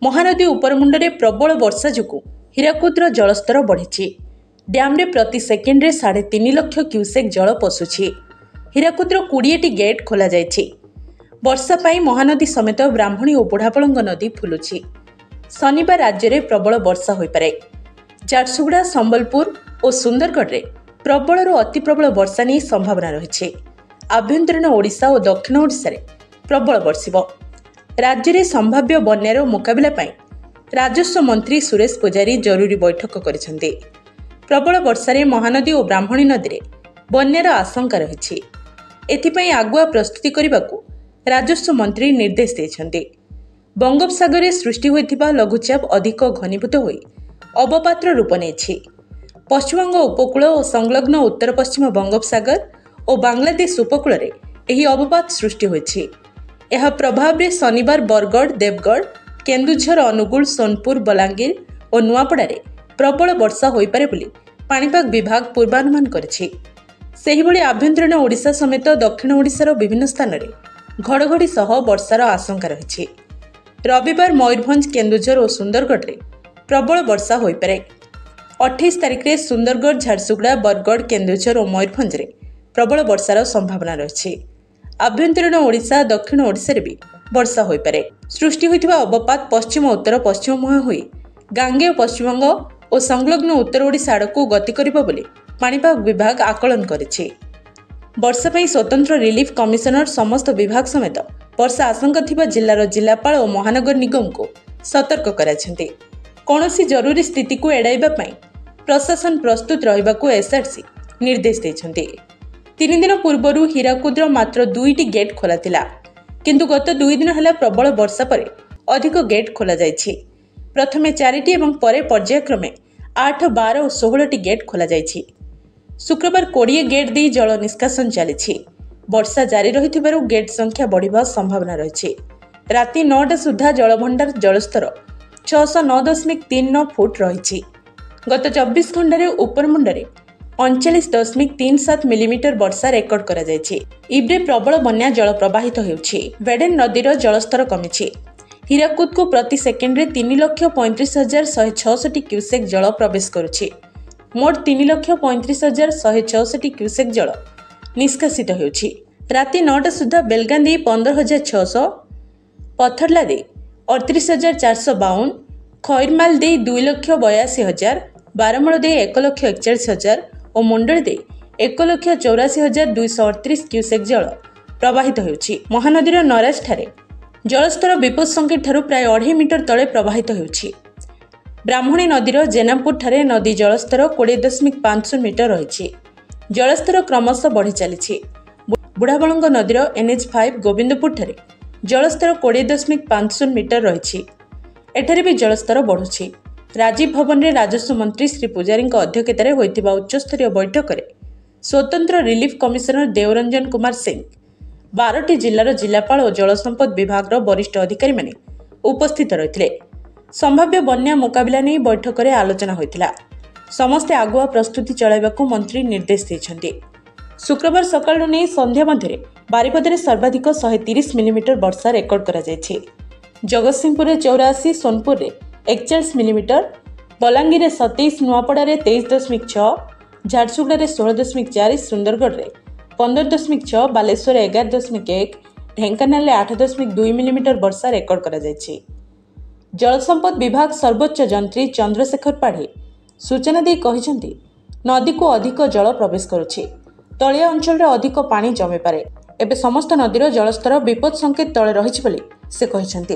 महानदी उपरमुंडे प्रबल वर्षा जोगु हीराकुदर जलस्तर बढ़ी। डैम्रे प्रति सेकेंड्रे 3.5 लाख क्यूसेक जल पशुछि। हीराकुदर 20टी गेट खोल जाइछि। वर्षा पाई महानदी समेत ब्राह्मणी और बुढ़ापलंग नदी फुलुछि। शनिवार राज्य में प्रबल वर्षा हो पारे। झारसुगुड़ा, संबलपुर और सुंदरगढ़ में प्रबल अति प्रबल वर्षा नहीं संभावना रही। आभ्यंतरीण ओडिशा और दक्षिण ओडिशा रे प्रबल वर्षिब। राज्य में संभाव्य बन्यार मुकाबला पाई राजस्व मंत्री सुरेश पुजारी जरूरी बैठक करिसेंते। प्रबल वर्षा रे महानदी और ब्राह्मणी नदी में बन्यार आशंका रही। एथिपाई आगुआ प्रस्तुति करने राजस्व मंत्री निर्देश देइछन्ते। बंगोपसागर में सृष्टि होइथिबा लघुचाप अधिक घनीभूत होई अवपातर रूप नेछि। पश्चिमबंग उपकूल और संलग्न उत्तर पश्चिम बंगोपसागर और बांग्लादेश उपकूल में एही अवपात सृष्टि होइछि। यह प्रभाव में शनिवार बरगढ़, देवगढ़, केन्दुझर, अनुगुल, सोनपुर, बलांगीर और नुआपड़ारे प्रबल वर्षा हो पारे बोली पाणीपाग विभाग पूर्वानुमान करिछि। सेहिभଳି आभ्यंतरीण ओडिशा समेत दक्षिण ओडिशार विभिन्न स्थान में घड़घड़ी सह वर्षार आशंका रही। रविवार मयूरभंज, केन्दुझर और सुंदरगढ़ में प्रबल वर्षा हो पारे। 28 तारिख में सुंदरगढ़, झारसुगुड़ा, बरगढ़, केन्दुझर और मयूरभंज में प्रबल वर्षार संभावना रही। आभ्यंतरीण ओडिशा, दक्षिण ओडिशा रे भी वर्षा हो पारे। सृष्टि होइथिबा अवपात पश्चिम उत्तर पश्चिम मुहां होई गांगे पश्चिमबंग और संलग्न उत्तर ओडिशा आड़कू गति करिबो बोली पाणीपाग विभाग आकलन करिछि। वर्षा पई स्वतंत्र रिलीफ कमिशनर समस्त विभाग समेत वर्षा आशंका थिबा जिल्लार जिलापाल और महानगर निगम को सतर्क कराइछन्ते। कौनसी जरूरी स्थिति को एड़ाइबा पई प्रशासन प्रस्तुत रहिबाकू एसआरसी निर्देश दैछन्ते। 3 दिन पूर्व हीराकुदर मात्र 2टी गेट खोला थिला, किंतु गत 2 दिन है प्रबल वर्षा पर अधिक गेट खोल जाइछि। प्रथमे 4टी एवं परे पर्यायक्रमे 8, 12 और 16टी गेट खोल जाइछि। शुक्रवार 20 गेट दे जल निष्कासन चली। वर्षा जारी रही गेट संख्या बढ़िबा संभावना रही। राति 9टा सुधा जलभंडार जलस्तर 609.39 फुट रही। गत 24 घंटे उपरमुंडे 39.37 मिलीमीटर वर्षा रेकर्ड करा जायछि। इब्रे प्रबल बन्या जल प्रवाहित हेउछि। वेडेन नदीर जलस्तर कमिछि। हीराकुद को प्रति सेकेंड्रे 3,35,166 क्यूसेक जल प्रवेश करुछि। मोट 3,35,166 क्यूसेक जल निष्कासित हेउछि। राति 9टा सुधा बेलगां दे 15,600, पथरला दे 38,452, खैरमाल दे 2,82,000, बारमूल दे 1,41,000 और मुंडल दे 1,84,238 क्यूसेक जल प्रवाहित होउछि। महानदीर नराज ठारे जलस्तर विपद संकेत ठारू प्राय 2.5 मीटर तले प्रवाहित होउछि। ब्राह्मणी नदीर जेनापुर ठारे नदी जलस्तर 20.50 मीटर रही। जलस्तर क्रमशः बढ़ी चली। बुढ़ाबलंग नदीर NH5 गोविंदपुर ठारे जलस्तर 20.50 मीटर रही। एठारे भी जलस्तर बढ़ुछि। राजीव भवन में राजस्व मंत्री श्री पुजारी अध्यक्षतार होइतिबा उच्चस्तरीय बैठक में स्वतंत्र रिलीफ कमिशनर देवरंजन कुमार सिंह, 12टी जिलार जिलापाल और जलसंपद विभाग वरिष्ठ अधिकारी माने उपस्थित रहिथिले। संभाव्य बन्या मुकाबला नहीं बैठक में आलोचना होइतिला। समस्ते आगुआ प्रस्तुति चलाइबाकू मंत्री निर्देश दैछन्ते। शुक्रवार सकाळु नहीं संध्या मध्य बारिपदारे सर्वाधिक 130 मिलीमीटर वर्षा रेकर्ड करा जायछि। जगतसिंहपुर 84, सोनपुर में 41 मिलीमीटर, बलांगीर 27, नुआपड़ारे 23.6, झारसुगुड़ा 16.4, सुंदरगढ़ में 15.6, बालेश्वर 11.1, ढेंकानाल 8.2 मिलीमीटर वर्षा रेकर्ड करा जायछि। जलसंपद विभाग सर्वोच्च जंत्री चंद्रशेखर पाढ़ी सूचना दी कहिसेंति नदी को अधिक जल प्रवेश करुछि। तलिया अंचल अधिक पानी जमी पारे। एबे समस्त नदीर जलस्तर विपद संकेत तले रहिछि बोली से कहिसेंति।